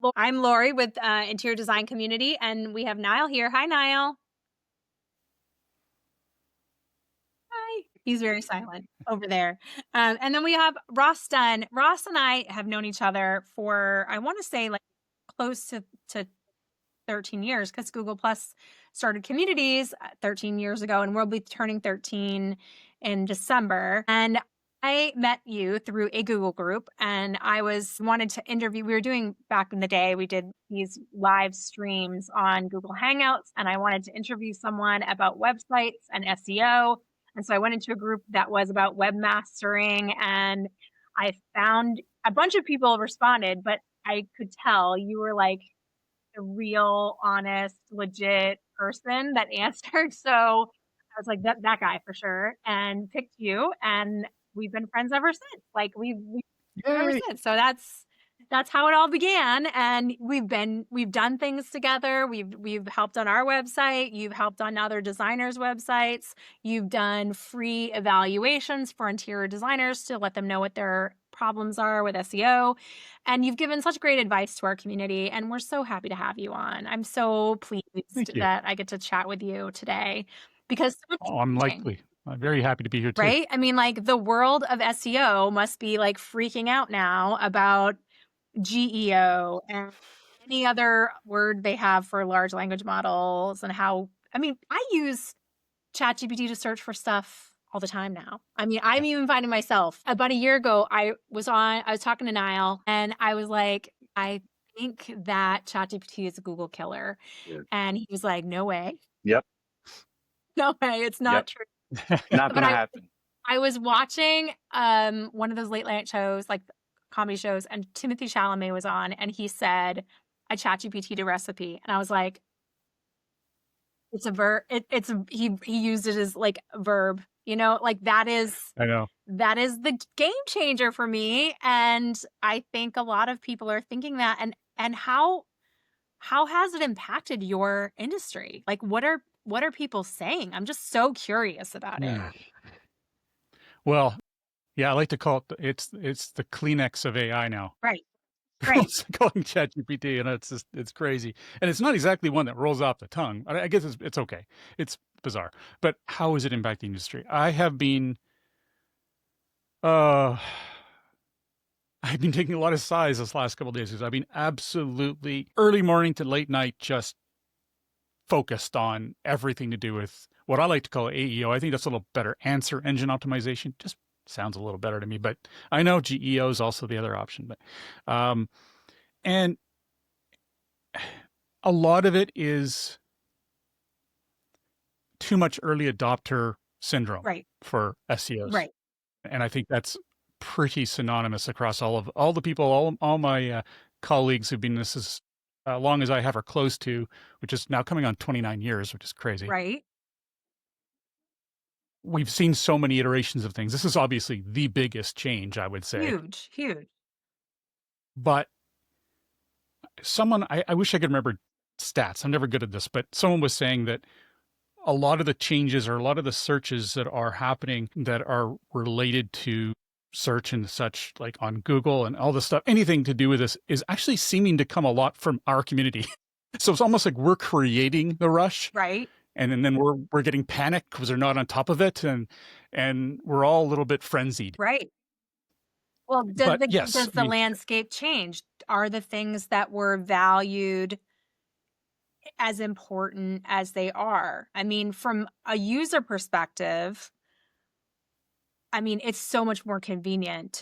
Well, I'm Laurie with Interior Design Community, and we have Nile here. Hi, Nile. Hi. He's very silent over there. And then we have Ross Dunn. Ross and I have known each other for, I want to say, like close to 13 years because Google Plus started communities 13 years ago, and we'll be turning 13 in December. And I met you through a Google group, and I wanted to interview. We were doing back in the day, we did these live streams on Google Hangouts, and I wanted to interview someone about websites and SEO. And so I went into a group that was about webmastering, and I found a bunch of people responded, but I could tell you were like a real, honest, legit person that answered. So I was like, that guy for sure, and picked you. And we've been friends ever since. Like we've been ever Yay! since. So that's how it all began. And we've done things together. We've helped on our website. You've helped on other designers' websites. You've done free evaluations for interior designers to let them know what their problems are with SEO. And you've given such great advice to our community. And we're so happy to have you on. I'm so Thank pleased you. that I get to chat with you today because so much is Oh, I'm changing. likely. I'm very happy to be here too. Right? I mean, like the world of SEO must be like freaking out now about GEO and any other word they have for large language models and how, I mean, I use ChatGPT to search for stuff all the time now. I mean, Yeah. I'm even finding myself. About a year ago, I was talking to Niall and I was like, I think that ChatGPT is a Google killer. Yeah. And he was like, no way. Yep. No way. It's Yep. not true. Not But gonna happen. I was watching one of those late night shows, like comedy shows, and Timothy Chalamet was on, and he said, "I ChatGPT'd a recipe," and I was like, "It's a verb. He used it as like a verb, like I know. that is the game changer for me." And I think a lot of people are thinking that. And how has it impacted your industry? Like, what are people saying? I'm just so curious about it. Yeah. Well, yeah, I like to call it it's the Kleenex of AI now. Right. Right. Everyone's calling ChatGPT, and it's crazy. And it's not exactly one that rolls off the tongue. I guess it's okay. It's bizarre. But how is it impacting the industry? Uh I've been taking a lot of sighs this last couple of days because I've been absolutely early morning to late night just focused on everything to do with what I like to call AEO. I think that's a little better. Answer engine optimization just sounds a little better to me, but I know GEO is also the other option. But and a lot of it is too much early adopter syndrome Right. for SEOs, Right. and I think that's pretty synonymous across all the people, all my colleagues who've been in this as long as I have or close to, which is now coming on 29 years, which is crazy. Right. We've seen so many iterations of things. This is obviously the biggest change, I would say. Huge, huge. But I wish I could remember stats. I'm never good at this, but someone was saying that a lot of the changes or a lot of the searches that are happening that are related to search and such, like on Google and all this stuff, anything to do with this is actually seeming to come a lot from our community. So it's almost like we're creating the rush. Right. And then we're getting panicked because they're not on top of it, and we're all a little bit frenzied. Right. Well, But yes, does I the mean, landscape change? Are the things that were valued as important as they are? I mean, from a user perspective, I mean, it's so much more convenient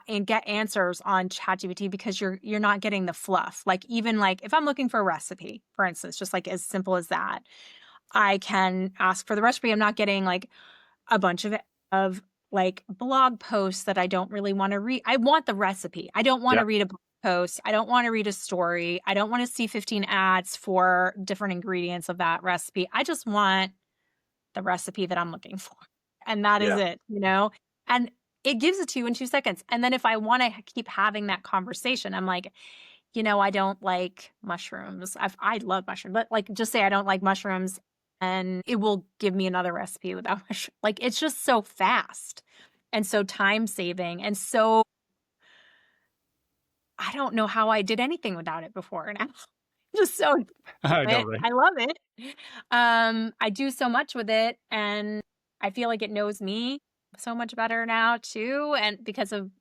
and get answers on ChatGPT because you're not getting the fluff. Like even like if I'm looking for a recipe, for instance, just like as simple as that, I can ask for the recipe. I'm not getting like a bunch of like blog posts that I don't really want to read. I want the recipe. I don't want to Yep. read a blog post. I don't want to read a story. I don't want to see 15 ads for different ingredients of that recipe. I just want the recipe that I'm looking for. And that is Yeah. it. And it gives it to you in 2 seconds. And then if I want to keep having that conversation, I'm like, I don't like mushrooms. I love mushrooms, but like just say I don't like mushrooms and it will give me another recipe without mushrooms. Like it's just so fast and so time saving and so I don't know how I did anything without it before, and I'm just so I know, it. right? I love it. I do so much with it, and I feel like it knows me so much better now too, and because of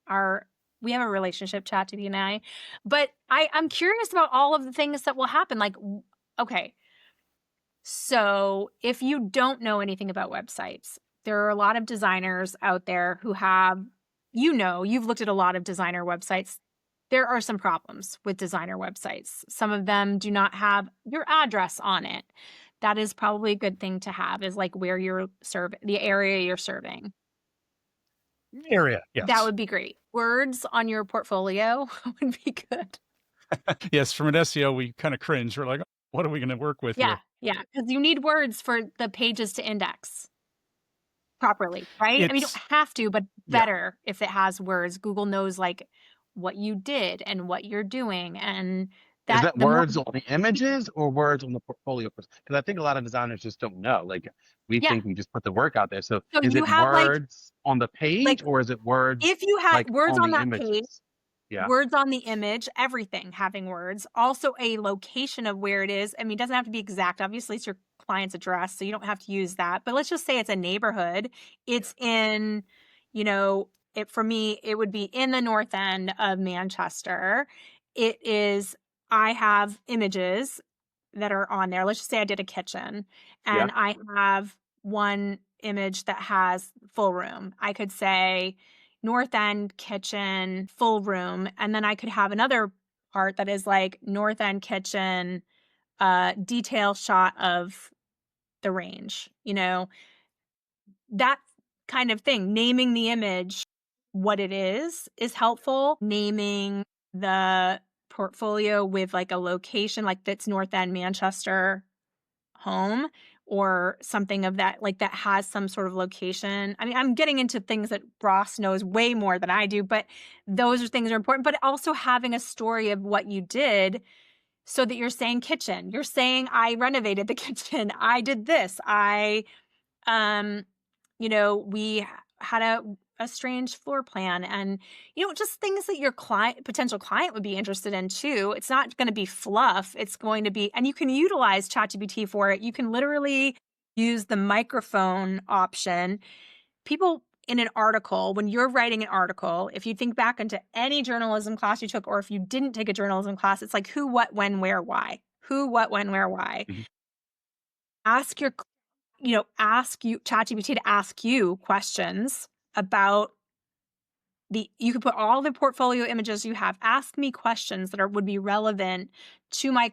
our we have a relationship, ChatGPT and I. But I'm curious about all of the things that will happen. Like, okay, so if you don't know anything about websites, there are a lot of designers out there who have, you've looked at a lot of designer websites. There are some problems with designer websites. Some of them do not have your address on it. That is probably a good thing to have, is like where you're serving, the area you're serving. Area, That yes. would be great. Words on your portfolio would be good. Yes, from an SEO, we kind of cringe. We're like, what are we going to work with Yeah, here? yeah, because you need words for the pages to index properly, right? I mean, you don't It's, have to, but yeah. better if it has words. Google knows like what you did and what you're doing, and Is that that the more, words on the images or words on the portfolio? Because I think a lot of designers just don't know. Like we yeah. think we just put the work out there. So So is you it have words on the page like or is it words if you had like words on on the that page, images? Yeah. words on the image, everything having words, also a location of where it is. I mean, it doesn't have to be exact. Obviously, it's your client's address, so you don't have to use that. But let's just say it's a neighborhood. It's in, for me, it would be in the north end of Manchester. It is, I have images that are on there. Let's just say I did a kitchen Yeah. and I have one image that has full room. I could say, north end kitchen, full room. And then I could have another part that is like north end kitchen, detail shot of the range, that kind of thing. Naming the image what it is helpful. Naming the portfolio with like a location, like that's north end Manchester home, or something of that, like that has some sort of location. I mean, I'm getting into things that Ross knows way more than I do, but those are things that are important. But also having a story of what you did, so that you're saying kitchen, you're saying I renovated the kitchen, I did this, um we had a strange floor plan, and just things that your potential client would be interested in too. It's not going to be fluff. It's going to be, and you can utilize ChatGPT for it. You can literally use the microphone option. People in an article, when you're writing an article, if you think back into any journalism class you took, or if you didn't take a journalism class, it's like who, what, when, where, why. Who, what, when, where, why. Mhm. Ask your ask you ChatGPT to ask you questions about you could put all the portfolio images you have. Ask me questions that would be relevant to my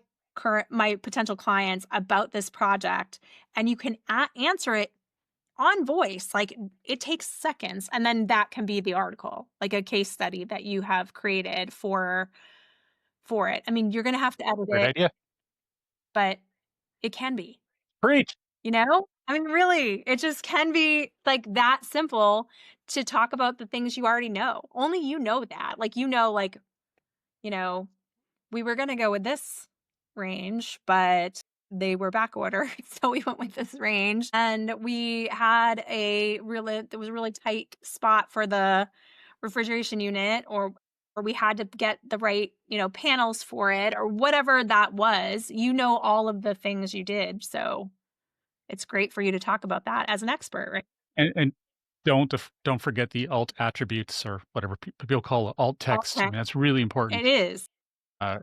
potential clients about this project. And you can answer it on voice. Like, it takes seconds. And then that can be the article, like a case study that you have created for it. I mean, you're going to have to edit Great it, idea. but it can be. Great. I mean, really, it just can be like that simple to talk about the things you already know. Only you know that. Like, you know, we were going to go with this range, but they were back ordered. So we went with this range, and we had there was a really tight spot for the refrigeration unit, or we had to get the right, panels for it, or whatever that was. All of the things you did. So it's great for you to talk about that as an expert, right? And don't forget the alt attributes, or whatever people call it, alt text. I Okay. mean, that's really It important. is. Uh,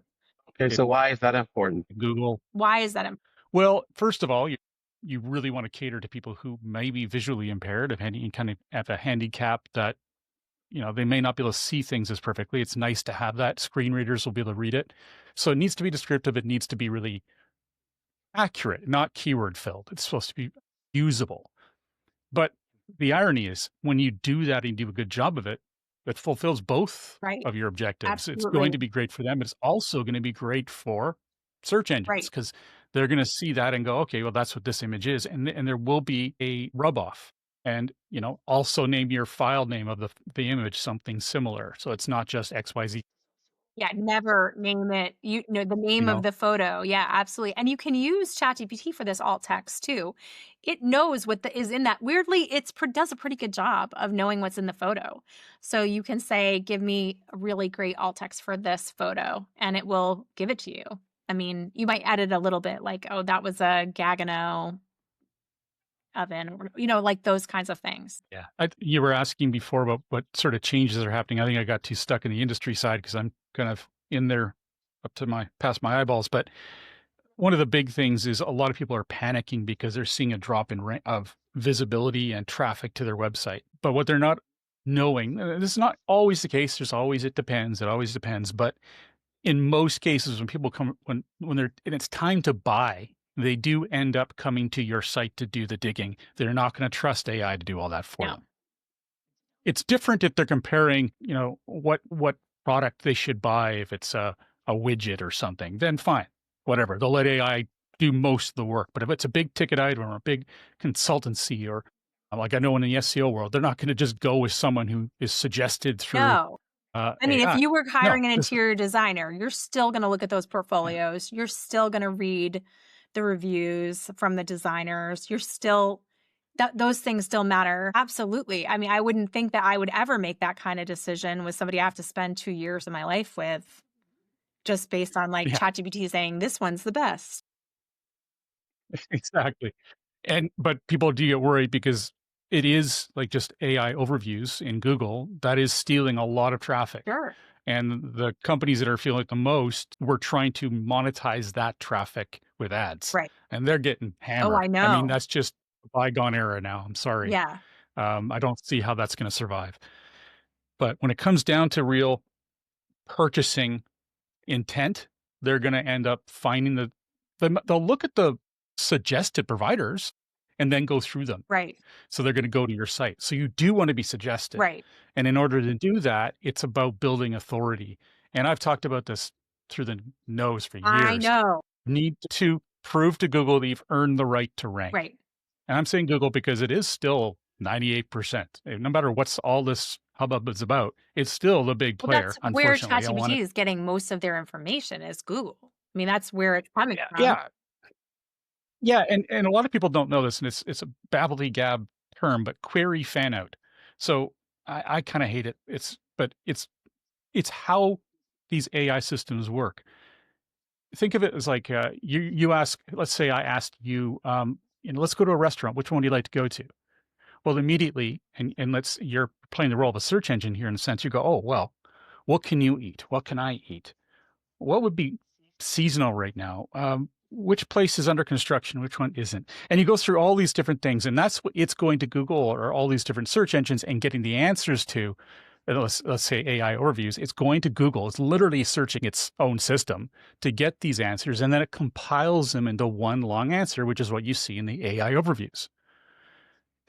Okay. it, So why is that important? Google. Why is that? Well, first of all, you really want to cater to people who may be visually impaired, of any kind of have a handicap that they may not be able to see things as perfectly. It's nice to have that. Screen readers will be able to read it. So it needs to be descriptive. It needs to be really accurate, not keyword filled. It's supposed to be usable. But the irony is, when you do that and do a good job of it, it fulfills both Right. of your objectives. It's going Absolutely. to be great for them. It's also going to be great for search engines, Right. because they're going to see that and go, okay, well, that's what this image is. And there will be a rub off. And, also name your file name of the image something similar. So it's not just XYZ. Yeah, never name it, the you name of know? the photo. Yeah, absolutely. And you can use ChatGPT for this alt text too. It knows what is in that. Weirdly, does a pretty good job of knowing what's in the photo. So you can say, give me a really great alt text for this photo, and it will give it to you. I mean, you might edit a little bit like, oh, that was a Gagano oven, or, like those kinds of things. Yeah. You were asking before about what sort of changes are happening. I think I got too stuck in the industry side because I'm kind of in there up to past my eyeballs. But one of the big things is a lot of people are panicking because they're seeing a drop in of visibility and traffic to their website. But what they're not knowing, this is not always the case. It depends. It always depends. But in most cases, when people come, when they're, and it's time to buy, they do end up coming to your site to do the digging. They're not going to trust AI to do all that for No. them. It's different if they're comparing, what product they should buy. If it's a widget or something, then fine, whatever. They'll let AI do most of the work. But if it's a big ticket item or a big consultancy, or like I know in the SEO world, they're not going to just go with someone who is suggested through No. I mean, if AI. you were No, hiring an this, interior designer, you're still going to look at those yeah, portfolios. You're still going to read the reviews from the designers. You're still those things still matter. Absolutely. I mean, I wouldn't think that I would ever make that kind of decision with somebody I have to spend 2 years of my life with, just based on like yeah, ChatGPT saying this one's the best. exactly. But people do get worried because it is like just AI overviews in Google that is stealing a lot of traffic. Sure. And the companies that are feeling it the most were trying to monetize that traffic with ads, Right. and they're getting Oh, I hammered. I mean, know. that's just a bygone era now. I'm sorry. Yeah. I don't see how that's going to survive. But when it comes down to real purchasing intent, they're going to end up finding they'll look at the suggested providers and then go through them. Right. So they're going to go to your site. So you do want to be suggested. Right. And in order to do that, it's about building authority. And I've talked about this through the nose for I years. know. You need to prove to Google that you've earned the right to rank. Right. And I'm saying Google because it is still 98%. No matter what's all this hubbub is about, it's still the big Well, player, that's where unfortunately. I want ChatGPT it. is getting most of their information is Google. I mean, that's where it's coming Yeah. from. Yeah. Yeah, and a lot of people don't know this, and it's a babbly-gab term, but query fan out. So I kinda hate it. It's how these AI systems work. Think of it as like, you ask, let's say I asked you, "Let's go to a restaurant. Which one do you like to go to?" Well, immediately, and you're playing the role of a search engine here in a sense, you go, "Oh, well, what can you eat? What can I eat? What would be seasonal right now? Which place is under construction? Which one isn't?" And you go through all these different things, and that's what it's going to Google or all these different search engines and getting the answers to. Let's say AI overviews. It's going to Google. It's literally searching its own system to get these answers, and then it compiles them into one long answer, which is what you see in the AI overviews.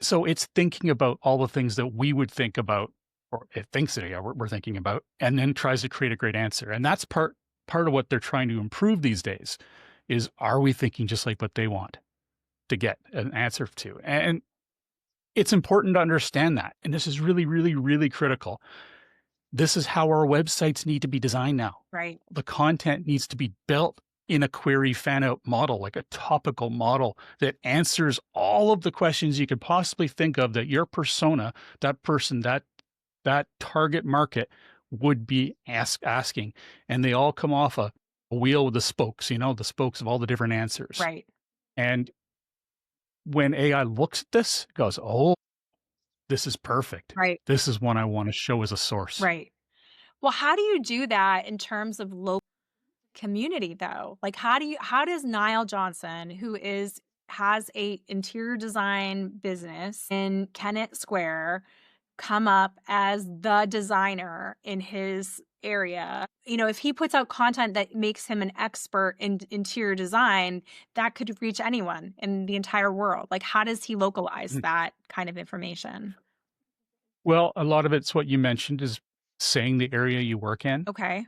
So it's thinking about all the things that we would think about, or it thinks that we're thinking about, and then tries to create a great answer. And that's part of what they're trying to improve these days is, are we thinking just like what they want to get an answer to? And it's important to understand that. And this is really, really, really critical. This is how our websites need to be designed now. Right. The content needs to be built in a query fan out model, like a topical model that answers all of the questions you could possibly think of that your persona, that person, that target market would be asking. And they all come off a wheel with the spokes, the spokes of all the different answers. Right. And when AI looks at this, it goes, "Oh, this is perfect. Right. This is one I want to show as a source." Right. Well, how do you do that in terms of local community though? Like how does Nile Johnson, who has a interior design business in Kennett Square, come up as the designer in his area? If he puts out content that makes him an expert in interior design, that could reach anyone in the entire world. Like how does he localize Mhm. that kind of information? Well, a lot of it's what you mentioned is saying the area you work in. Okay.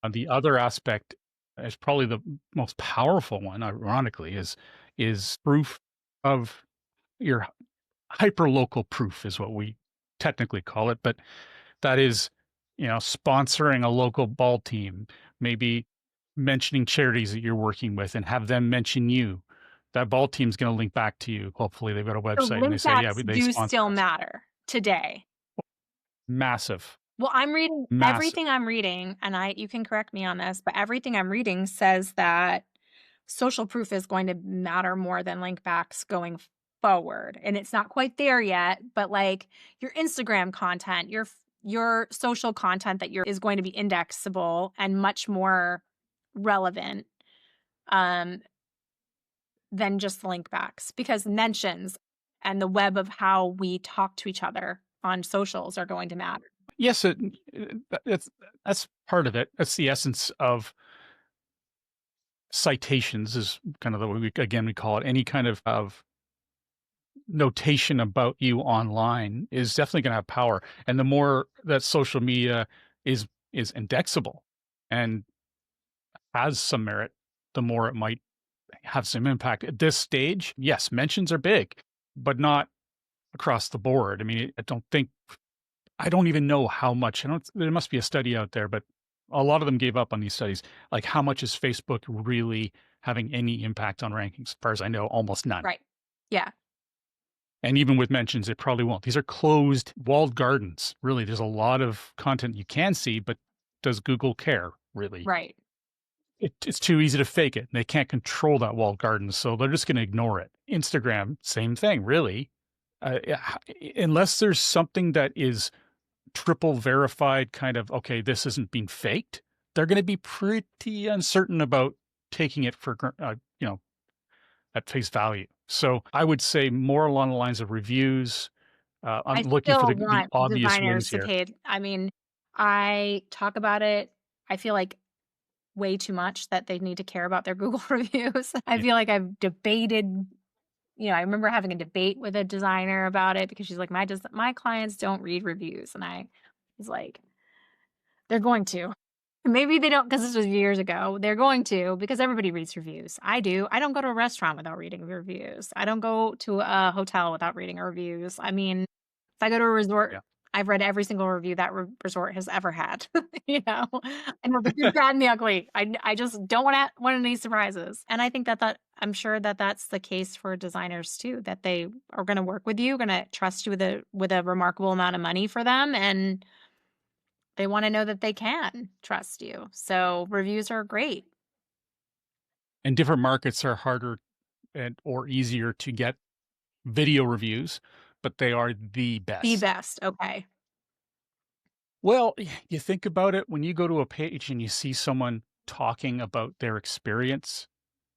The other aspect is probably the most powerful one, ironically, is proof of your hyperlocal proof is what we technically call it, but that is sponsoring a local ball team, maybe mentioning charities that you're working with and have them mention you. That ball team's going to link back to you. Hopefully they've got a So website and they link say, yeah, backs they do sponsor still us. matter today. Massive, Well, I'm reading massive. everything I'm reading, and you can correct me on this, but everything I'm reading says that social proof is going to matter more than link backs going forward. And it's not quite there yet, but like your Instagram content, your social content is going to be indexable and much more relevant than just link backs, because mentions and the web of how we talk to each other on socials are going to matter. Yes, that's part of it. That's the essence of citations, is kind of the way we call it. Any kind of notation about you online is definitely going to have power. And the more that social media is indexable and has some merit, the more it might have some impact. At this stage, yes, mentions are big, but not across the board. I mean, I don't even know how much. There must be a study out there, but a lot of them gave up on these studies. Like, how much is Facebook really having any impact on rankings? As far as I know, almost none. Right. Yeah. And even with mentions, it probably won't. These are closed, walled gardens. Really, there's a lot of content you can see, but does Google care, really? Right. It's too easy to fake it. They can't control that walled garden, so they're just going to ignore it. Instagram, same thing, really. Yeah, unless there's something that is triple verified, kind of, okay, this isn't being faked, they're going to be pretty uncertain about taking it for, at face value. So I would say more along the lines of reviews. I'm I looking for still the want obvious wins designers to here. pay. I mean, I talk about it. I feel like way too much that they need to care about their Google reviews. I Yeah. feel like I've debated, I remember having a debate with a designer about it because she's like, my clients don't read reviews. And I was like, they're going to. Maybe they don't, because this was years ago. They're going to, because everybody reads reviews. I do. I don't go to a restaurant without reading reviews. I don't go to a hotel without reading reviews. I mean, if I go to a resort, Yeah. I've read every single review that resort has ever had. I know the good, bad, and the ugly. I just don't want any surprises. And I think that I'm sure that that's the case for designers too. That they are going to work with you, going to trust you with a remarkable amount of money for them, and they want to know that they can trust you. So reviews are great. And different markets are harder or easier to get video reviews, but they are the The best. best. Okay. Well, you think about it, when you go to a page and you see someone talking about their experience,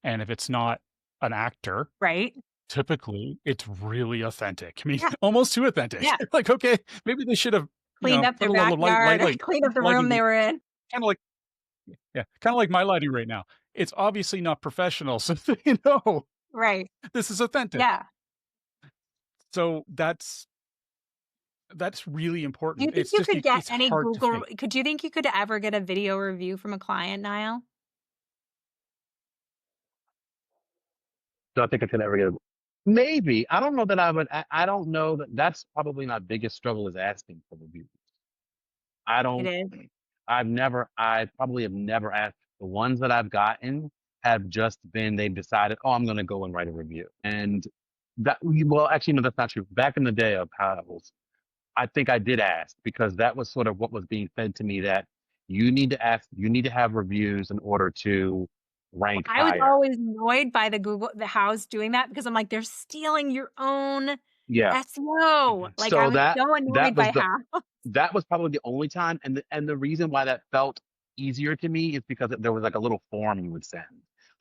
and if it's not an actor, Right. typically it's really authentic. I mean, Yeah. almost too authentic. Yeah. Like, okay, maybe they should have, Cleaned up put their a little backyard, cleaned up the room lighting, they were in. kind of like, yeah, kind of like my lighting right now. It's obviously not professional, so Right. this is authentic. Yeah. So that's really Do you important. think It's you just could get it's any hard to Google? fake. Do you think you could ever get a video review from a client, Nile? So I think I could ever get it. Maybe. I don't know that I would. I don't know that that's probably my biggest struggle is asking for reviews. I It don't. is. I probably have never asked. The ones that I've gotten have just been they've decided, oh, I'm going to go and write a review. And well, actually, no, that's not true. Back in the day of Pebbles, I think I did ask because that was sort of what was being fed to me that you need to ask, you need to have reviews in order to rank I was higher. always annoyed by the house doing that because I'm like, they're stealing your own Yeah. SEO. Like I So was so that annoyed was by the how. that was probably the only time, and the reason why that felt easier to me is because there was like a little form you would send.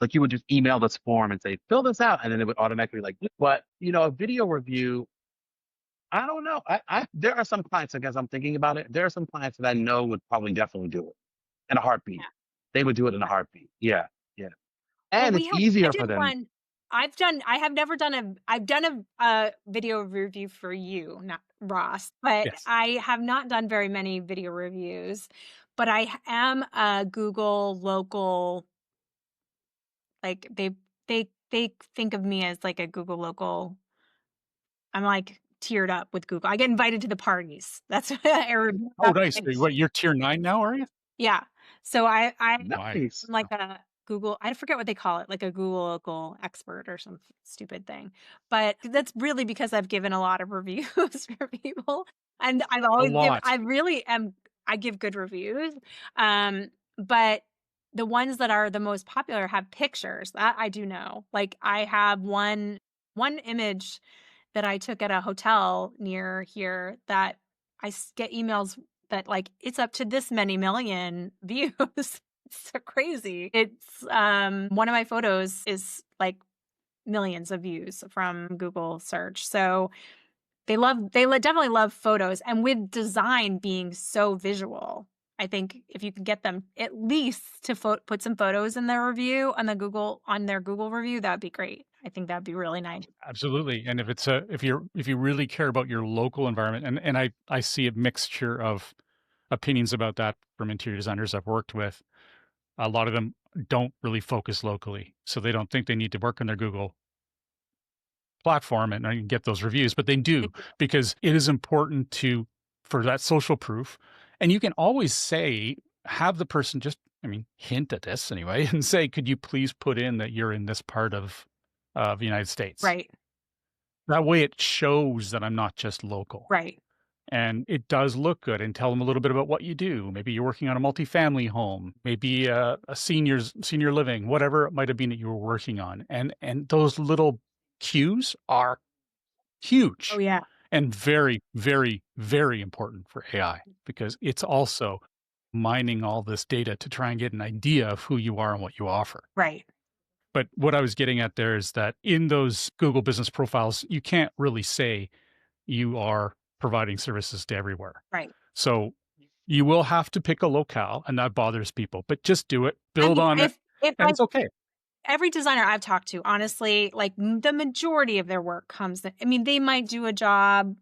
Like you would just email this form and say, fill this out, and then it would automatically like. But a video review, I don't know. I there are some clients, I guess I'm thinking about it. There are some clients that I know would probably definitely do it in a heartbeat. They would do it in a heartbeat. Yeah, yeah, Well, and it's I easier did for them. one. I have never done I've done a video review for you, not Ross, but Yes. I have not done very many video reviews. But am a Google local, like they think of me as like a Google local. I'm like tiered up with Google. I get invited to the parties. That's Oh, nice. What, you're tier 9 now, are you? yeah. So I'm My. Nice. like a Google, I forget what they call it, like a Google local expert or some stupid thing. But that's really because I've given a lot of reviews for people. And I've A always lot. I give good reviews. But the ones that are the most popular have pictures. That I do know. Like I have one image that I took at a hotel near here that get emails that like it's up to this many million views. It's so crazy. It's one of my photos is like millions of views from Google search. So definitely love photos, and with design being so visual, I think if you can get them at least to put some photos in their review on their Google review, that would be great. I think that'd be really nice. Absolutely. And if you really care about your local environment, and I see a mixture of opinions about that from interior designers I've worked with. A lot of them don't really focus locally, so they don't think they need to work on their Google platform and get those reviews, but they do, because it is important for that social proof. And you can always have the person just, hint at this anyway, and say, could you please put in that you're in this part of the United States? Right. That way it shows that I'm not just local. Right. And it does look good, and tell them a little bit about what you do. Maybe you're working on a multifamily home, maybe a senior living, whatever it might have been that you were working on. And those little cues are huge. Oh yeah. And very, very, very important for AI, because it's also mining all this data to try and get an idea of who you are and what you offer. Right. But what I was getting at there is that in those Google business profiles, you can't really say you are providing services to everywhere. Right. So you will have to pick a locale, and that bothers people, but just do it, build on it, and it's okay. Every designer I've talked to, honestly, like the majority of their work they might do a job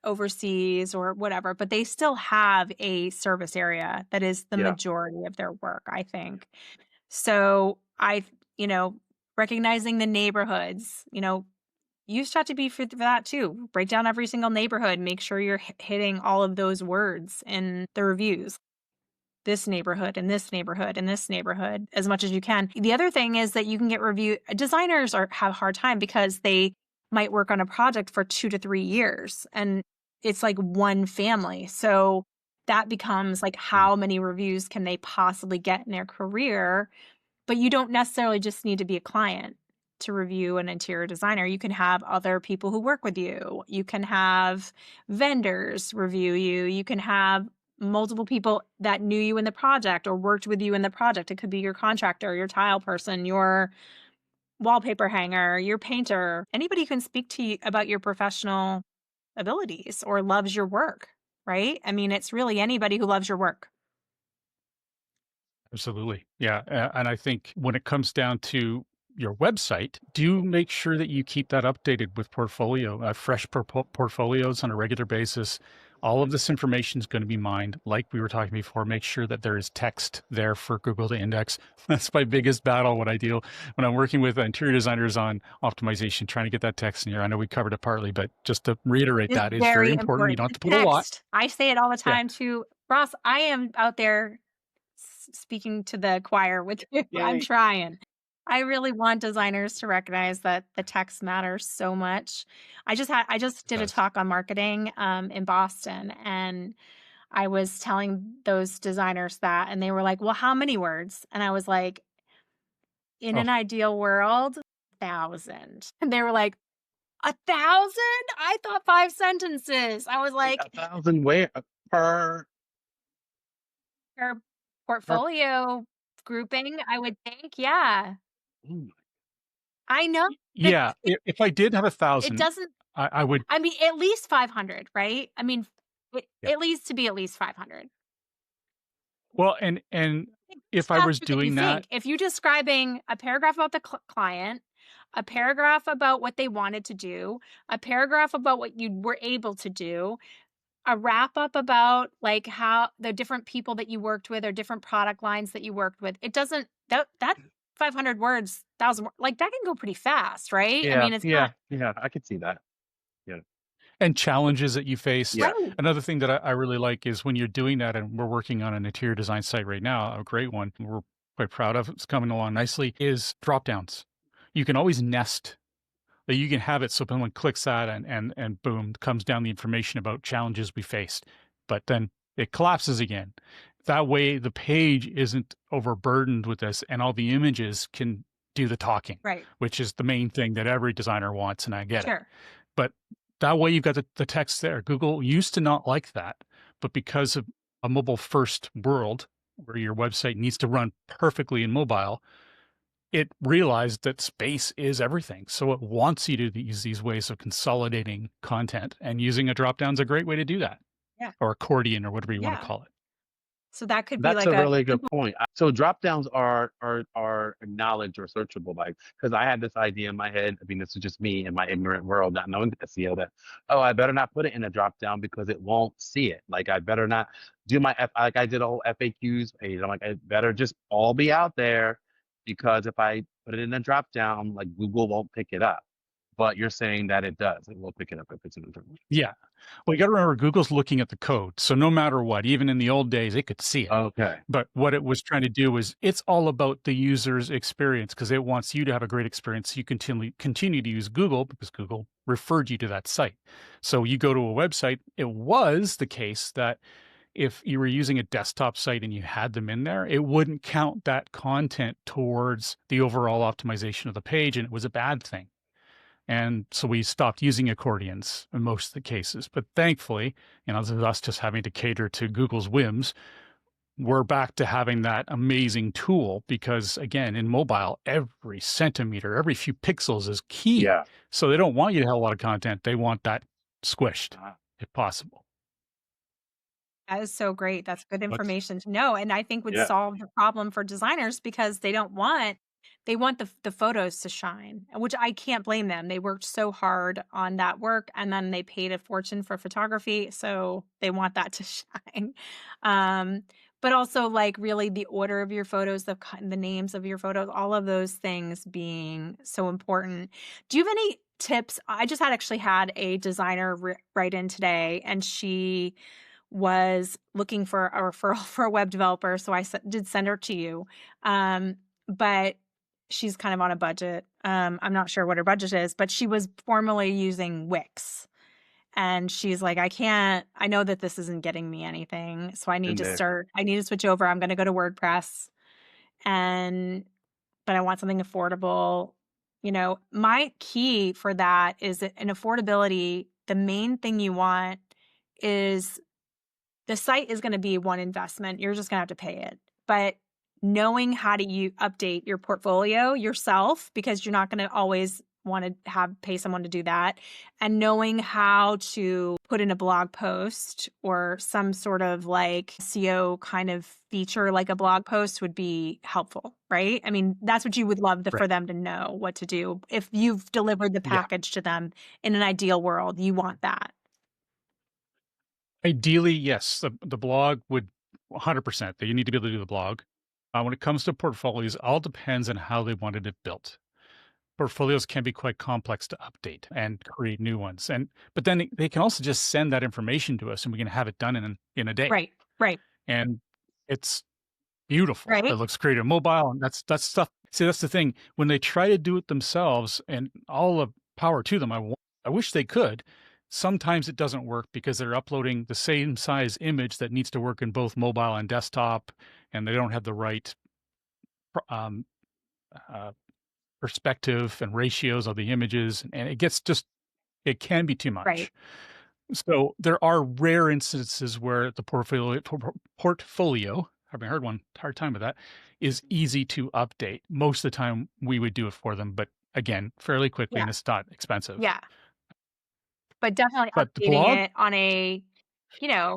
overseas or whatever, but they still have a service area that is the majority of their work, I think. So recognizing the neighborhoods, use ChatGPT for that too. Break down every single neighborhood. Make sure you're hitting all of those words in the reviews. This neighborhood and this neighborhood and this neighborhood as much as you can. The other thing is that you can get designers have a hard time because they might work on a project for 2 to 3 years, and it's like one family. So that becomes like, how many reviews can they possibly get in their career? But you don't necessarily just need to be a client to review an interior designer. You can have other people who work with you. You can have vendors review you. You can have multiple people that knew you in the project or worked with you in the project. It could be your contractor, your tile person, your wallpaper hanger, your painter. Anybody can speak to you about your professional abilities or loves your work, right? It's really anybody who loves your work. Absolutely. Yeah. And I think when it comes down to your website, do make sure that you keep that updated with fresh portfolios on a regular basis. All of this information is going to be mined. Like we were talking before, make sure that there is text there for Google to index. That's my biggest battle when I'm working with interior designers on optimization, trying to get that text in here. I know we covered it partly, but just to reiterate, that is very important. You don't have to put a lot. I say it all the time too. Ross, I am out there speaking to the choir with you. Yay. I'm trying. I really want designers to recognize that the text matters so much. I just did a talk on marketing in Boston, and I was telling those designers that, and they were like, well, how many words? And I was like, in an ideal world, 1,000. And they were like, 1,000? I thought 5 sentences. I was like, 1,000 where per portfolio grouping, I would think. Yeah. Ooh. I know. Yeah. If I did have 1,000, it doesn't, I would. at least 500, right? It needs to be at least 500. Well, and if I was doing that, if you're describing a paragraph about the client, a paragraph about what they wanted to do, a paragraph about what you were able to do, a wrap up about like how the different people that you worked with or different product lines that you worked with, it doesn't, that 500 words, 1,000 words, like that can go pretty fast, right? Yeah, it's yeah, I could see that. Yeah. and challenges that you faced. Yeah. Right. Another thing that I really like is when you're doing that, and we're working on an interior design site right now, a great one we're quite proud of, it's coming along nicely, is drop downs. You can always nest that you can have it so someone clicks that and boom, comes down the information about challenges we faced. But then it collapses again. That way the page isn't overburdened with this and all the images can do the talking, Right. which is the main thing that every designer wants, and I get it. Sure. But that way you've got the text there. Google used to not like that, but because of a mobile first world where your website needs to run perfectly in mobile, it realized that space is everything. So it wants you to use these ways of consolidating content, and using a drop-down is a great way to do that, Yeah. or accordion or whatever you want to Yeah. call it. So that could be That's like a a really good simple. point. So drop downs are acknowledged or searchable, like, because I had this idea in my head. I mean, this is just me in my ignorant world, not knowing SEO, that, oh, I better not put it in a drop down because it won't see it. Like, I better not do my like I did a whole FAQs page. I'm like, it better just all be out there, because if I put it in a drop down, like, Google won't pick it up. But you're saying that it does. It will pick it up if it's in a drop down. Yeah. Well, you got to remember, Google's looking at the code. So no matter what, even in the old days, it could see it. Okay. But what it was trying to do was, it's all about the user's experience, because it wants you to have a great experience. So you continue to use Google because Google referred you to that site. So you go to a website. It was the case that if you were using a desktop site and you had them in there, it wouldn't count that content towards the overall optimization of the page, and it was a bad thing. And so we stopped using accordions in most of the cases. But thankfully, this is us just having to cater to Google's whims. We're back to having that amazing tool because, again, in mobile, every centimeter, every few pixels is key. Yeah. So they don't want you to have a lot of content. They want that squished, Uh, if possible. That is so great. That's good What's information to know, and I think would yeah. solve the problem for designers because they want the photos to shine, which I can't blame them. They worked so hard on that work, and then they paid a fortune for photography, so they want that to shine. Um, but also, like, really the order of your photos, the names of your photos, all of those things being so important. Do you have any tips? I just actually had a designer write in today, and she was looking for a referral for a web developer, so I did send her to you. But she's kind of on a budget. I'm not sure what her budget is, but she was formerly using Wix. And she's like, I know that this isn't getting me anything. So I need In there. I need to switch over. I'm going to go to WordPress, but I want something affordable. My key for that is that in affordability, the main thing you want is the site is going to be one investment. You're just going to have to pay it. But knowing how to update your portfolio yourself, because you're not going to always want to pay someone to do that, and knowing how to put in a blog post or some sort of like SEO kind of feature like a blog post would be helpful, right? I mean, that's what you would love right? for them to know what to do. If you've delivered the Yeah. package to them in an ideal world, you want that. Ideally, yes, the blog would 100%. You need to be able to do the blog. When it comes to portfolios, it all depends on how they wanted it built. Portfolios can be quite complex to update and create new ones. But then they can also just send that information to us, and we can have it done in a day. Right. Right. And it's beautiful. It Right. looks great on mobile, and that's stuff. See, that's the thing. When they try to do it themselves, and all the power to them, I wish they could. Sometimes it doesn't work because they're uploading the same size image that needs to work in both mobile and desktop, and they don't have the right um, uh, perspective and ratios of the images, and it can be too Right. much. So there are rare instances where the portfolio, having heard one hard time with that, is easy to update. Most of the time we would do it for them, but again, fairly quickly, Yeah. and it's not expensive. Yeah. But definitely But the updating blog, it on a, yeah.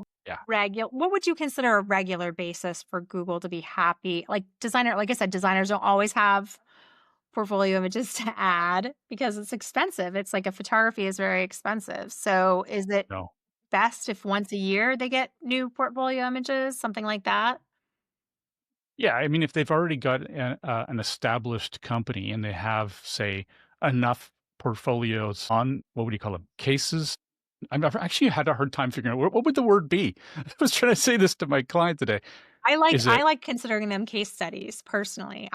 what would you consider a regular basis for Google to be happy? Like I said, designers don't always have portfolio images to add because it's expensive. It's like photography is very expensive. So is it No. best if once a year they get new portfolio images, something like that? Yeah, I mean, if they've already got an established company and they have, say, enough portfolios on, what would you call them, cases, I've actually had a hard time figuring out what would the word be. I was trying to say this to my client today. I Is it, like considering them case studies personally.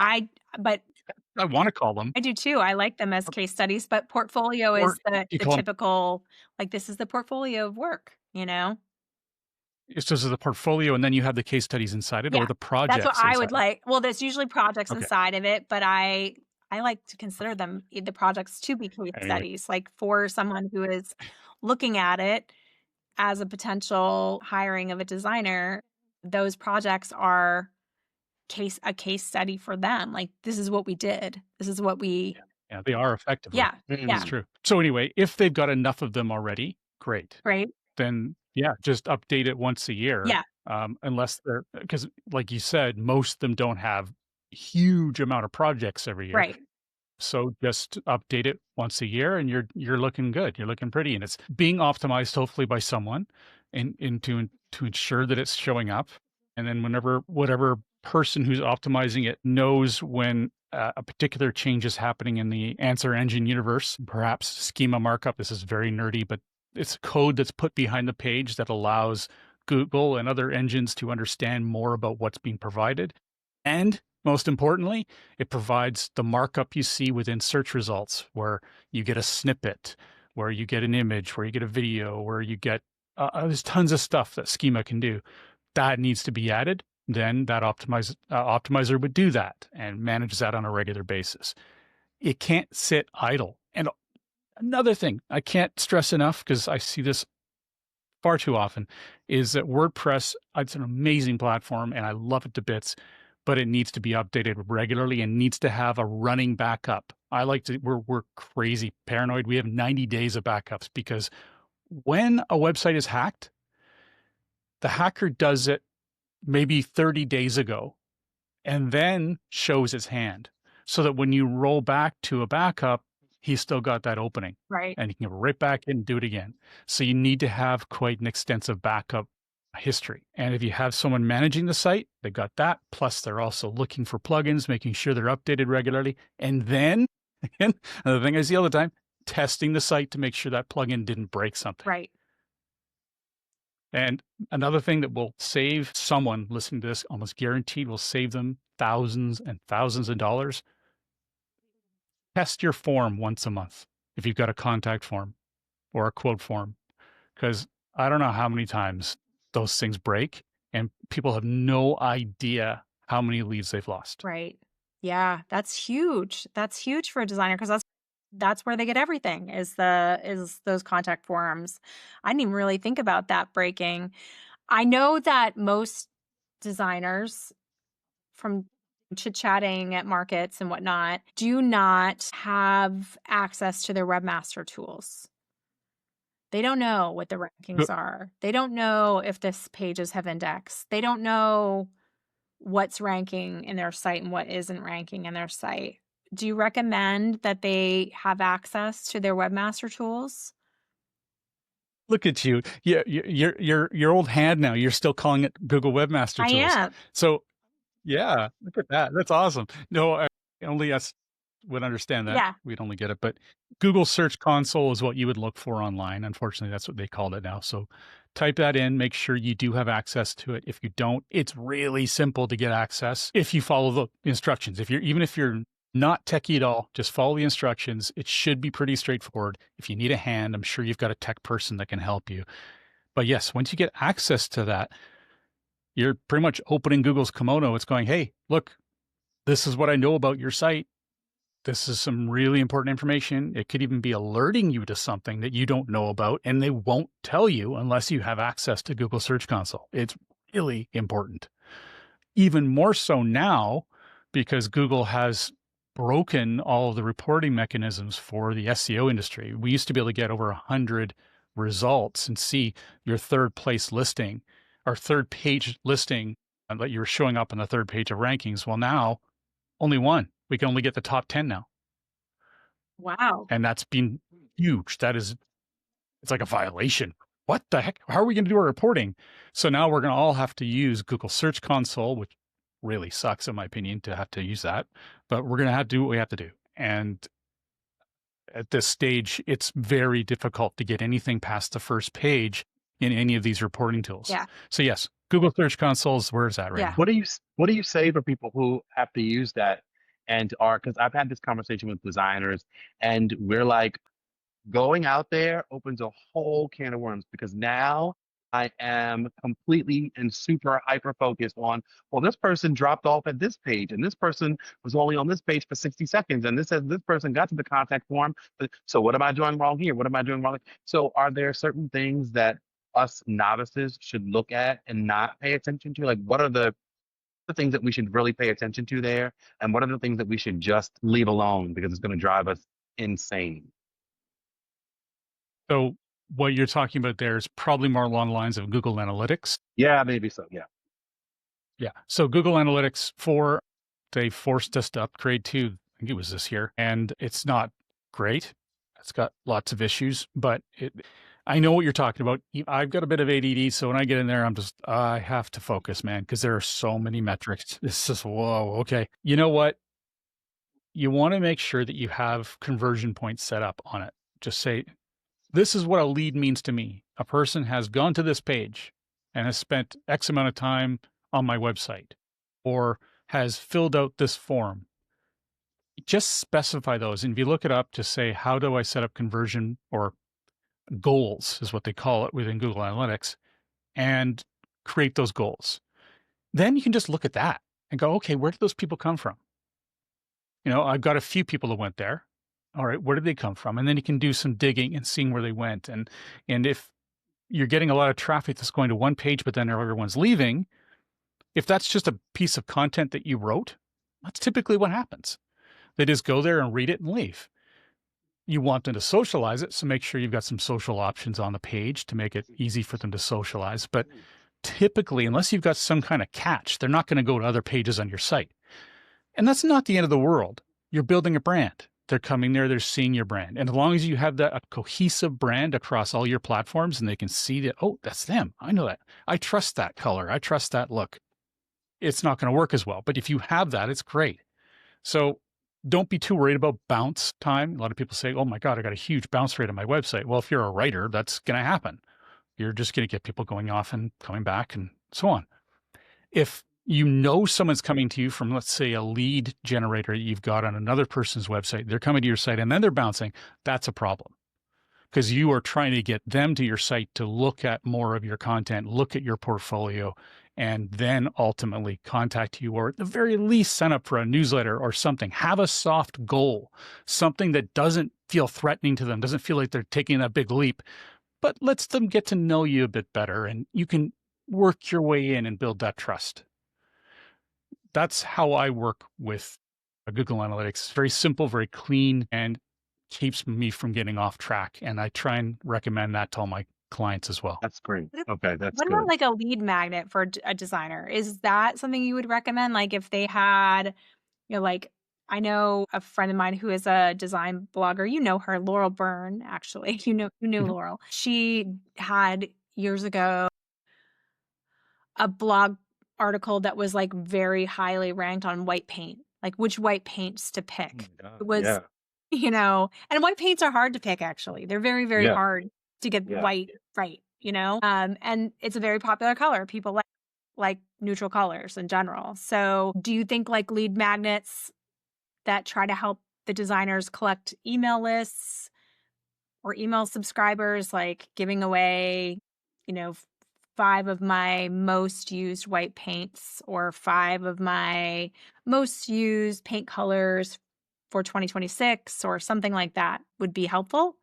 But I want to call them, I do too. I like them as case studies, but portfolio or is you the call them, typical, like, this is the portfolio of work, you know? it's just the portfolio and then you have the case studies inside it or Yeah. the That's what projects I would inside it. like. Well, there's usually projects Okay. inside of it, but I like to consider them the projects to be case Anyway, studies, like for someone who is looking at it as a potential hiring of a designer, those projects are a case study for them. Like, this is what we did. This is what we yeah, they are effectively. Yeah. It's Yeah. Mm. true. So anyway, if they've got enough of them already, great. Right? Then yeah, just update it once a year. Yeah. Unless they're, because like you said, most of them don't have huge amount of projects every year. Right. So just update it once a year and you're looking good. You're looking pretty. And it's being optimized hopefully by someone and to ensure that it's showing up. And then whenever whatever person who's optimizing it knows when a particular change is happening in the answer engine universe, perhaps schema markup. This is very nerdy, but it's code that's put behind the page that allows Google and other engines to understand more about what's being provided. And most importantly, it provides the markup you see within search results, where you get a snippet, where you get an image, where you get a video, where you get there's tons of stuff that schema can do. That needs to be added. Then that optimizer would do that and manage that on a regular basis. It can't sit idle. And another thing I can't stress enough, because I see this far too often, is that WordPress, it's an amazing platform and I love it to bits, but it needs to be updated regularly and needs to have a running backup. I like to, we're crazy paranoid. We have 90 days of backups because when a website is hacked, the hacker does it maybe 30 days ago and then shows his hand so that when you roll back to a backup, he's still got that opening Right. and he can go right back in and do it again. So you need to have quite an extensive backup history. And if you have someone managing the site, they've got that. Plus, they're also looking for plugins, making sure they're updated regularly. And then, again, another thing I see all the time, testing the site to make sure that plugin didn't break something. Right. And another thing that will save someone listening to this, almost guaranteed will save them thousands and thousands of dollars. Test your form once a month if you've got a contact form or a quote form, because I don't know how many times those things break and people have no idea how many leads they've lost. Right. Yeah, that's huge. That's huge for a designer because that's where they get everything is those contact forms. I didn't even really think about that breaking. I know that most designers from chit-chatting at markets and whatnot do not have access to their webmaster tools. They don't know what the rankings are. They don't know if this pages have index. They don't know what's ranking in their site and what isn't ranking in their site. Do you recommend that they have access to their webmaster tools? Look at you. Yeah, your old hand now. You're still calling it Google Webmaster I Tools. am. So yeah, look at that. That's awesome. No, only us would understand that. Yeah. We'd only get it. But Google Search Console is what you would look for online. Unfortunately, that's what they called it now. So type that in, make sure you do have access to it. If you don't, it's really simple to get access if you follow the instructions. Even if you're not techie at all, just follow the instructions. It should be pretty straightforward. If you need a hand, I'm sure you've got a tech person that can help you. But yes, once you get access to that, you're pretty much opening Google's kimono. It's going, hey, look, this is what I know about your site. This is some really important information. It could even be alerting you to something that you don't know about, and they won't tell you unless you have access to Google Search Console. It's really important. Even more so now, because Google has broken all of the reporting mechanisms for the SEO industry. We used to be able to get over 100 results and see your third place listing or third page listing that you were showing up on the third page of rankings. Well, now only one. We can only get the top 10 now. Wow. And that's been huge. It's like a violation. What the heck? How are we going to do our reporting? So now we're going to all have to use Google Search Console, which really sucks in my opinion to have to use that, but we're going to have to do what we have to do. And at this stage, it's very difficult to get anything past the first page in any of these reporting tools. Yeah. So yes, Google Search Console is where it's at right Yeah. now. What do you say for people who have to use that and are, because I've had this conversation with designers and we're like, going out there opens a whole can of worms because now I am completely and super hyper focused on, well, this person dropped off at this page and this person was only on this page for 60 seconds and this says this person got to the contact form. So what am I doing wrong here? What am I doing wrong? So are there certain things that us novices should look at and not pay attention to? Like what are the things that we should really pay attention to there? And what are the things that we should just leave alone because it's going to drive us insane? So what you're talking about there is probably more along the lines of Google Analytics. Yeah, maybe so. Yeah. Yeah. So Google Analytics 4, they forced us to upgrade to, I think it was this year, and it's not great. It's got lots of issues, but I know what you're talking about. I've got a bit of ADD, so when I get in there, I have to focus, man, because there are so many metrics. It's just, whoa, okay. You know what? You want to make sure that you have conversion points set up on it. Just say, this is what a lead means to me. A person has gone to this page and has spent X amount of time on my website or has filled out this form. Just specify those. And if you look it up, just say, how do I set up conversion or goals is what they call it within Google Analytics, and create those goals. Then you can just look at that and go, okay, where did those people come from? You know, I've got a few people that went there. All right, where did they come from? And then you can do some digging and seeing where they went. And if you're getting a lot of traffic that's going to one page, but then everyone's leaving, if that's just a piece of content that you wrote, that's typically what happens. They just go there and read it and leave. You want them to socialize it, so make sure you've got some social options on the page to make it easy for them to socialize. But typically, unless you've got some kind of catch, they're not going to go to other pages on your site. And that's not the end of the world. You're building a brand. They're coming there, they're seeing your brand. And as long as you have a cohesive brand across all your platforms and they can see that, oh, that's them. I know that. I trust that color. I trust that look. It's not going to work as well. But if you have that, it's great. So don't be too worried about bounce time. A lot of people say, oh my God, I got a huge bounce rate on my website. Well, if you're a writer, that's going to happen. You're just going to get people going off and coming back and so on. If you know someone's coming to you from, let's say, a lead generator that you've got on another person's website, they're coming to your site and then they're bouncing, that's a problem. Because you are trying to get them to your site to look at more of your content, look at your portfolio, and then ultimately contact you, or at the very least sign up for a newsletter or something. Have a soft goal, something that doesn't feel threatening to them, doesn't feel like they're taking that big leap, but lets them get to know you a bit better, and you can work your way in and build that trust. That's how I work with Google Analytics. Very simple, very clean, and keeps me from getting off track. And I try and recommend that to all my clients as well. That's great. Okay, that's What good. about like a lead magnet for a designer? Is that something you would recommend? Like if they had, like I know a friend of mine who is a design blogger. You know her, Laurel Byrne, actually. You knew Laurel. She had years ago a blog article that was like very highly ranked on white paint, like which white paints to pick. It was, and white paints are hard to pick, actually. They're very, very hard to get white right, and it's a very popular color. People like neutral colors in general. So do you think like lead magnets that try to help the designers collect email lists or email subscribers, like giving away, 5 of my most used white paints or 5 of my most used paint colors for 2026 or something like that would be helpful?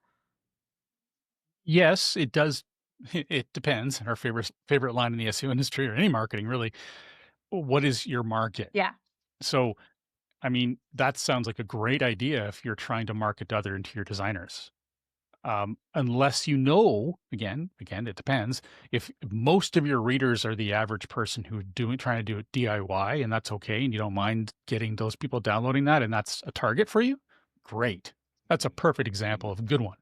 Yes, it does. It depends. Our favorite line in the SEO industry or any marketing, really. What is your market? Yeah. So, I mean, that sounds like a great idea if you're trying to market to other interior designers. Unless again, it depends. If most of your readers are the average person who's trying to do it DIY, and that's okay, and you don't mind getting those people downloading that, and that's a target for you, great. That's a perfect example of a good one.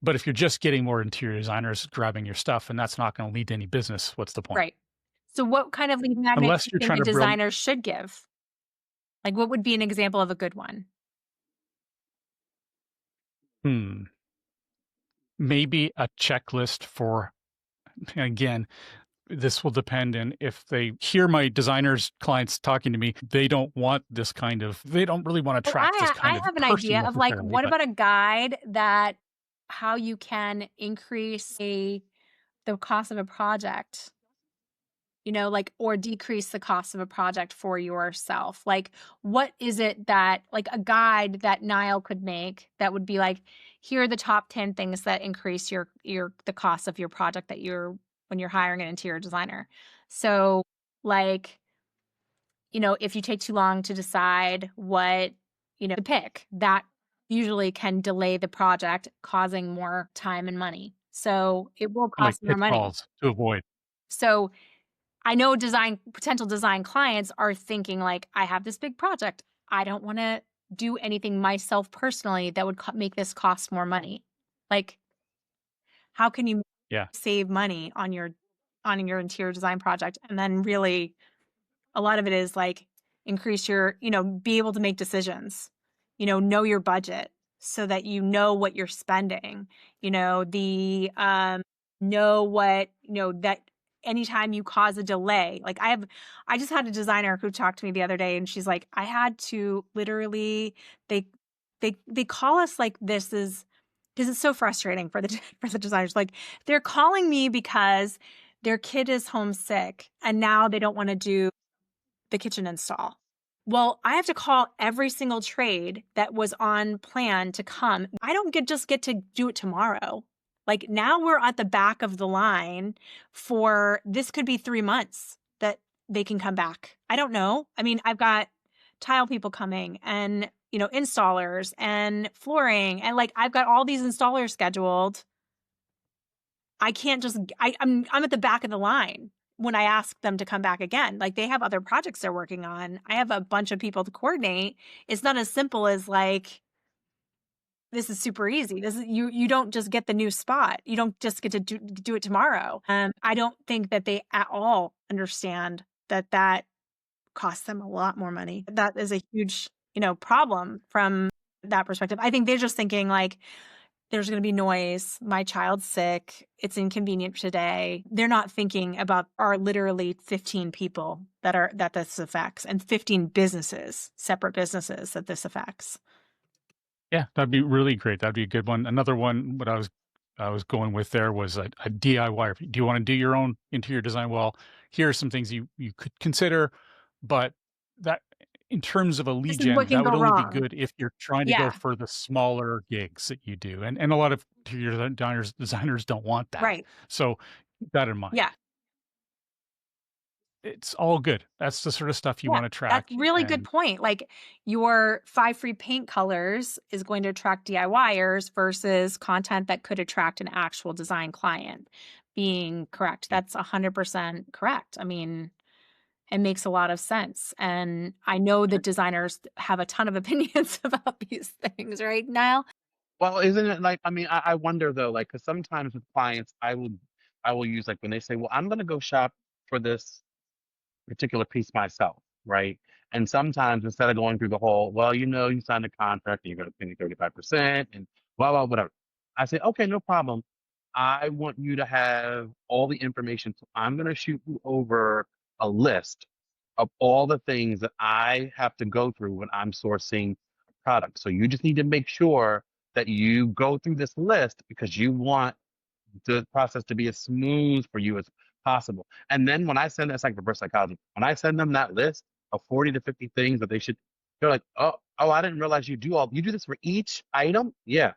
But if you're just getting more interior designers grabbing your stuff, and that's not going to lead to any business, what's the point? Right. So what kind of lead magnet Unless do you're you trying think a to designer should give? Like what would be an example of a good one? Hmm. Maybe a checklist for, again, this will depend, and if they hear my designers clients talking to me, they don't want this kind of, they don't really want to Oh, track this I kind of have an person idea of like, necessarily, what but about a guide that how you can increase the cost of a project, like, or decrease the cost of a project for yourself. Like, what is it that, like, a guide that Nile could make that would be like, here are the top 10 things that increase the cost of your project that when you're hiring an interior designer. So, like, if you take too long to decide what, to pick, that usually can delay the project, causing more time and money. So it will like cost more money. pitfalls to avoid. So I know potential design clients are thinking like, I have this big project. I don't want to do anything myself personally that would make this cost more money. Like, how can you Yeah. save money on your interior design project? And then really a lot of it is like increase be able to make decisions, know your budget so that you know what you're spending, know what, that anytime you cause a delay, like I just had a designer who talked to me the other day and she's like, I had to literally, they, they call us like this is, because it's so frustrating for the for the designers. Like they're calling me because their kid is homesick and now they don't want to do the kitchen install. Well, I have to call every single trade that was on plan to come. I don't just get to do it tomorrow. Like now we're at the back of the line for this could be 3 months that they can come back. I don't know. I mean, I've got tile people coming and, installers and flooring and like I've got all these installers scheduled. I can't just I'm at the back of the line when I ask them to come back again. Like they have other projects they're working on. I have a bunch of people to coordinate. It's not as simple as like this is super easy. This is you don't just get the new spot. You don't just get to do it tomorrow. I don't think that they at all understand that costs them a lot more money. That is a huge, problem from that perspective. I think they're just thinking like there's going to be noise. My child's sick. It's inconvenient today. They're not thinking about are literally 15 people that this affects and 15 businesses, separate businesses that this affects. Yeah, that'd be really great. That'd be a good one. Another one, what I was going with there was a DIY. Do you want to do your own interior design? Well, here are some things you could consider, but that in terms of a This lead is gen, what can that go would only be wrong. good if you're trying to go Yeah, for the smaller gigs that you do. And a lot of interior designers don't want that. right. So keep that in mind. Yeah. It's all good. That's the sort of stuff you Yeah, want to that's track. really good And point. Like your 5 free paint colors is going to attract DIYers versus content that could attract an actual design client being correct. That's 100% correct. I mean, it makes a lot of sense. And I know that designers have a ton of opinions about these things, right, Niall? Well, isn't it like, I mean, I wonder though, like, because sometimes with clients, I will use like when they say, well, I'm going to go shop for this particular piece myself, right? And sometimes instead of going through the whole, well, you signed a contract and you're going to pay me 35% and blah, blah, whatever. I say, okay, no problem. I want you to have all the information. So I'm going to shoot you over a list of all the things that I have to go through when I'm sourcing a product. So you just need to make sure that you go through this list because you want the process to be as smooth for you as possible. And then when I send that's like reverse psychology. When I send them that list of 40 to 50 things that they should, they're like, oh, I didn't realize you do this for each item? Yeah.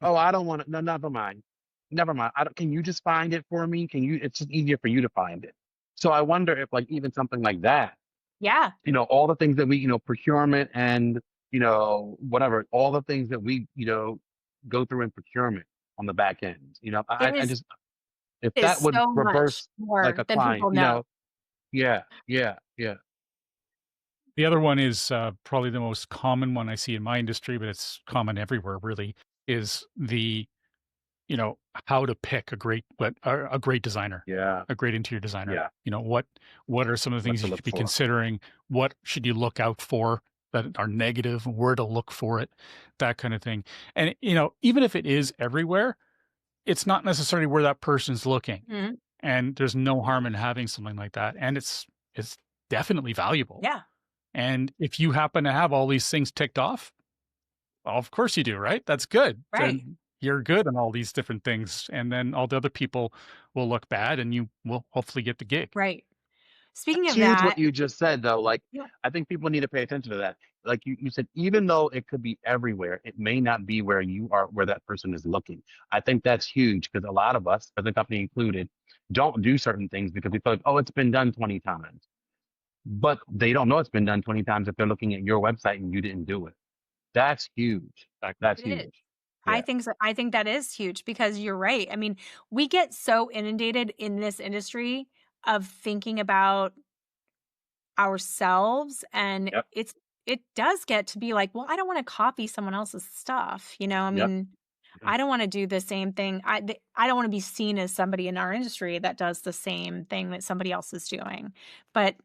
Oh, I don't want to, no, never mind. Never mind. I don't, can you just find it for me? It's just easier for you to find it. So I wonder if like even something like that, Yeah. all the things that we, procurement and, whatever, all the things that we, go through in procurement on the back end, It I is just, if it is that would so much reverse like more a than client, people know. yeah, yeah, yeah, the other one is probably the most common one I see in my industry, but it's common everywhere really, is the, you know, how to pick a great designer, yeah, a great interior designer. yeah. What are some of the What things to you look should be for. considering? What should you look out for? that are negative, where to look for it, that kind of thing. And, even if it is everywhere, it's not necessarily where that person's looking. Mhm. And there's no harm in having something like that. And it's definitely valuable. Yeah. And if you happen to have all these things ticked off, well, of course you do, right? That's good. Right. Then you're good on all these different things. And then all the other people will look bad and you will hopefully get the gig. Right. Speaking It's of huge what that, you just said, though. Like, yeah, I think people need to pay attention to that. Like you said, even though it could be everywhere, it may not be where you are, where that person is looking. I think that's huge because a lot of us, as a company included, don't do certain things because we feel like, oh, it's been done 20 times. But they don't know it's been done 20 times if they're looking at your website and you didn't do it. That's huge. Like, that's it is. huge. Yeah. I think that is huge because you're right. I mean, we get so inundated in this industry of thinking about ourselves, and Yep. it does get to be like, well, I don't want to copy someone else's stuff, I Yep. mean, I don't want to do the same thing. I don't want to be seen as somebody in our industry that does the same thing that somebody else is doing. But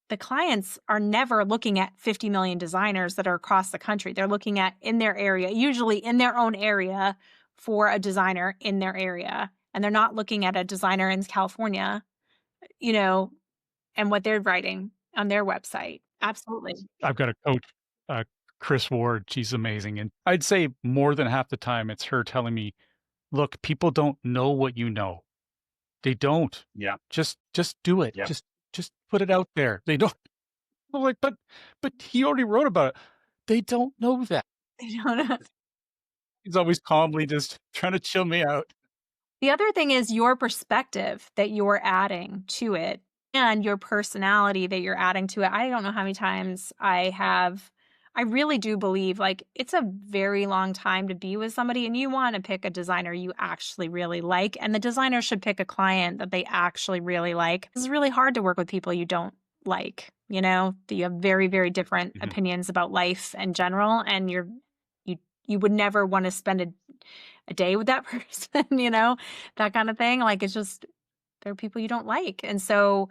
the clients are never looking at 50 million designers that are across the country. They're looking at in their area, usually in their own area, for a designer in their area. And they're not looking at a designer in California, you know, and what they're writing on their website. Absolutely. I've got a coach, uh, Chris Ward. She's amazing. And I'd say more than half the time it's her telling me, look, people don't know what you know. They don't. Yeah. Just do it. Yeah. Just put it out there. They don't. I'm like, but he already wrote about it. They don't know that. I don't know. He's always calmly just trying to chill me out. The other thing is your perspective that you're adding to it and your personality that you're adding to it. I don't know how many times I really do believe like it's a very long time to be with somebody and you want to pick a designer you actually really like. And the designer should pick a client that they actually really like. It's really hard to work with people you don't like, that you have very, very different Mhm. opinions about life in general. And you would never want to spend a day with that person, that kind of thing. Like it's just there are people you don't like. And so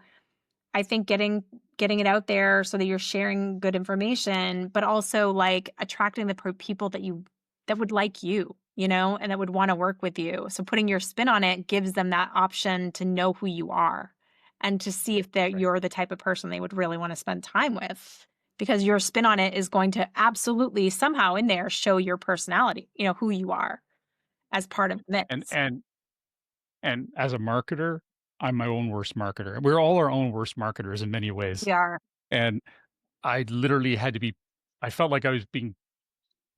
I think getting it out there so that you're sharing good information, but also like attracting the people that would like you, and that would want to work with you. So putting your spin on it gives them that option to know who you are and to see if Right. you're the type of person they would really want to spend time with. Because your spin on it is going to absolutely somehow in there show your personality, who you are as part of the And mix. and and as a marketer, I'm my own worst marketer. We're all our own worst marketers in many ways. We are. And I literally had to be I felt like I was being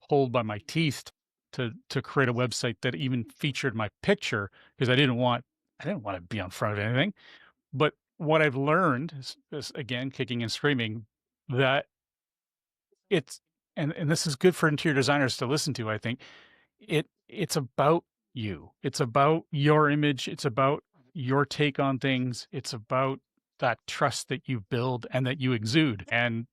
pulled by my teeth to create a website that even featured my picture because I didn't want to be on front of anything. But what I've learned is again kicking and screaming that it's and this is good for interior designers to listen to, I think. It's about you. It's about your image. It's about your take on things. It's about that trust that you build and that you exude. And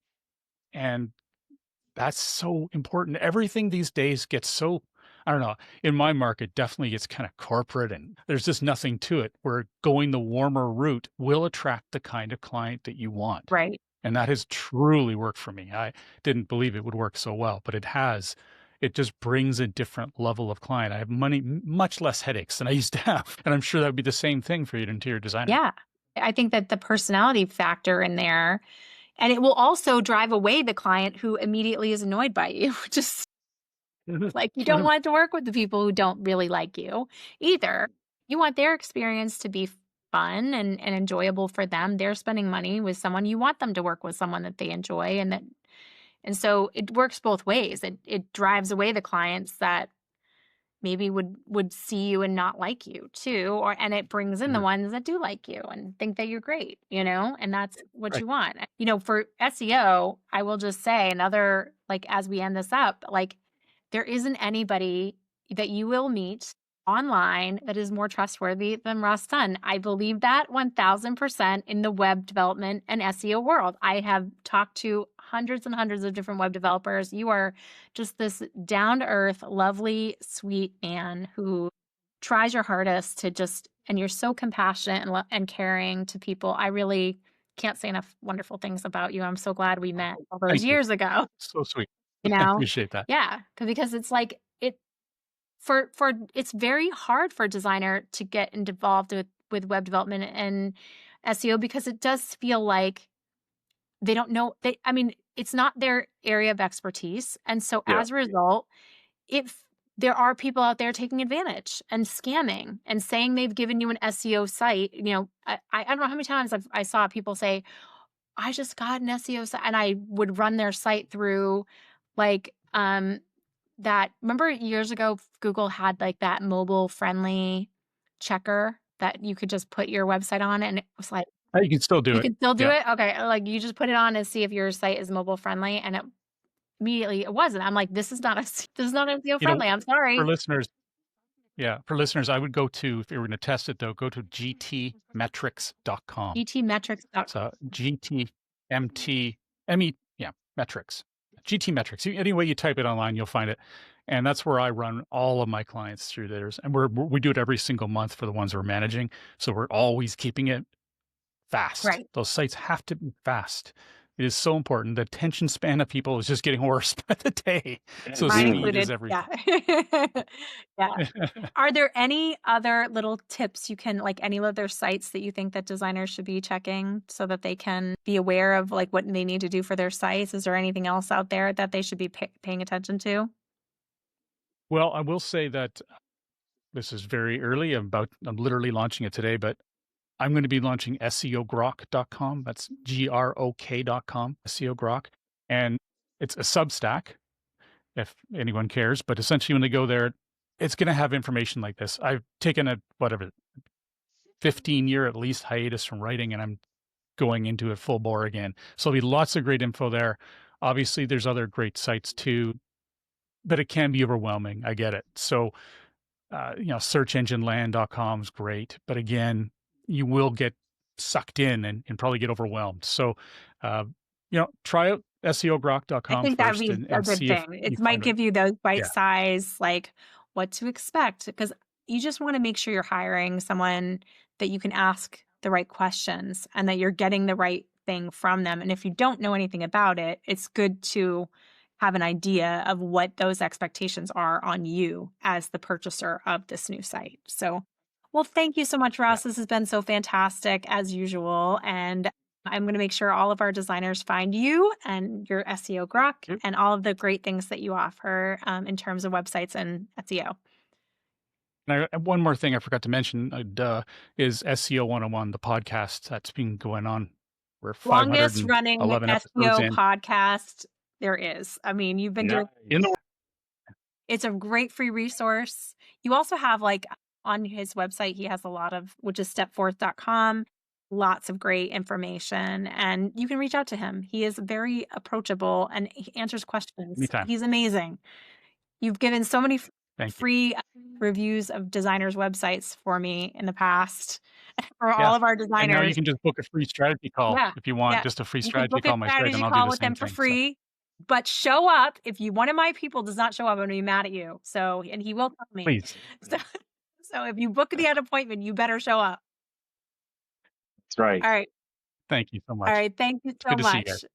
that's so important. Everything these days gets so, I don't know, in my market definitely gets kind of corporate and there's just nothing to it. Where going the warmer route will attract the kind of client that you want. Right. And that has truly worked for me. I didn't believe it would work so well, but it has. It just brings a different level of client. I have much less headaches than I used to have. And I'm sure that would be the same thing for you, an interior designer. Yeah. I think that the personality factor in there, and it will also drive away the client who immediately is annoyed by you. Just like you don't want to work with the people who don't really like you either. You want their experience to be fun and enjoyable for them. They're spending money with someone. You want them to work with someone that they enjoy and so it works both ways. It drives away the clients that maybe would see you and not like you too, and it brings in the Mhm. ones that do like you and think that you're great, and that's what Right. you want. For SEO, I will just say another, like, as we end this up, like, there isn't anybody that you will meet online that is more trustworthy than Ross Dunn. I believe that 1000% in the web development and SEO world. I have talked to hundreds and hundreds of different web developers. You are just this down to earth, lovely, sweet man who tries your hardest to and you're so compassionate and caring to people. I really can't say enough wonderful things about you. I'm so glad we met all those Thank you. years ago, So sweet. you I know? appreciate that. Yeah, because it's like for it's very hard for a designer to get involved with web development and SEO because it does feel like they don't know I mean, it's not their area of expertise. And so Yeah. as a result, if there are people out there taking advantage and scamming and saying they've given you an SEO site, I don't know how many times I saw people say, I just got an SEO site, and I would run their site through like that. Remember years ago, Google had like that mobile friendly checker that you could just put your website on, and it was like, You can still do you it. can still do Yeah. it? Okay. Like you just put it on and see if your site is mobile friendly, and immediately it wasn't. I'm like, this is not SEO friendly. I'm For sorry. listeners, I would go to, if you were going to test it though, go to GTmetrix.com. GTmetrix.com. So GTMTME, metrics. GTmetrix. Any way you type it online, you'll find it. And that's where I run all of my clients through theirs. And we do it every single month for the ones we're managing. So we're always keeping it fast. Right. Those sites have to be fast. It is so important. The attention span of people is just getting worse by the day. So Mine speed is included. everything. Yeah. Yeah. Are there any other little tips like any other sites that you think that designers should be checking so that they can be aware of like what they need to do for their sites? Is there anything else out there that they should be paying attention to? Well, I will say that this is very early. I'm literally launching it today, but I'm going to be launching SEOgrok.com. That's GROK.com, SEO Grok. And it's a Substack, if anyone cares. But essentially, when they go there, it's going to have information like this. I've taken a, 15-year at least hiatus from writing, and I'm going into it full bore again. So there'll be lots of great info there. Obviously, there's other great sites too, but it can be overwhelming. I get it. So, searchengineland.com is great. But again, you will get sucked in and probably get overwhelmed. So, try out I SEOgrok.com think that would first be a and good see if thing. you It might find it. give you those bite Yeah. size, like what to expect, because you just want to make sure you're hiring someone that you can ask the right questions and that you're getting the right thing from them. And if you don't know anything about it, it's good to have an idea of what those expectations are on you as the purchaser of this new site. So, well, thank you so much, Ross. This has been so fantastic as usual. And I'm going to make sure all of our designers find you and your SEO Grok Yep. and all of the great things that you offer in terms of websites and SEO. And one more thing I forgot to mention, is SEO 101, the podcast that's been going on. We're Longest running 511 episodes SEO in. podcast there is. I mean, you've been doing In the it's a great free resource. You also have on his website, he has a lot of, which is stepforth.com, lots of great information, and you can reach out to him. He is very approachable and he answers questions. Anytime. He's amazing. You've given so many Thank you. free reviews of designers' websites for me in the past for Yeah. all of our And now you designers. can just book a free strategy call Yeah. if you want, Yeah. just a free You can strategy book call a my site, strategy and I'll call do the with them same for thing. So, free. But show up. If one of my people does not show up, I'm going to be mad at you. So, and he will tell me. please. So if you book the appointment, you better show up. That's right. All right. Thank Thank you so much. All right. Thank you It's so good to see you guys. much.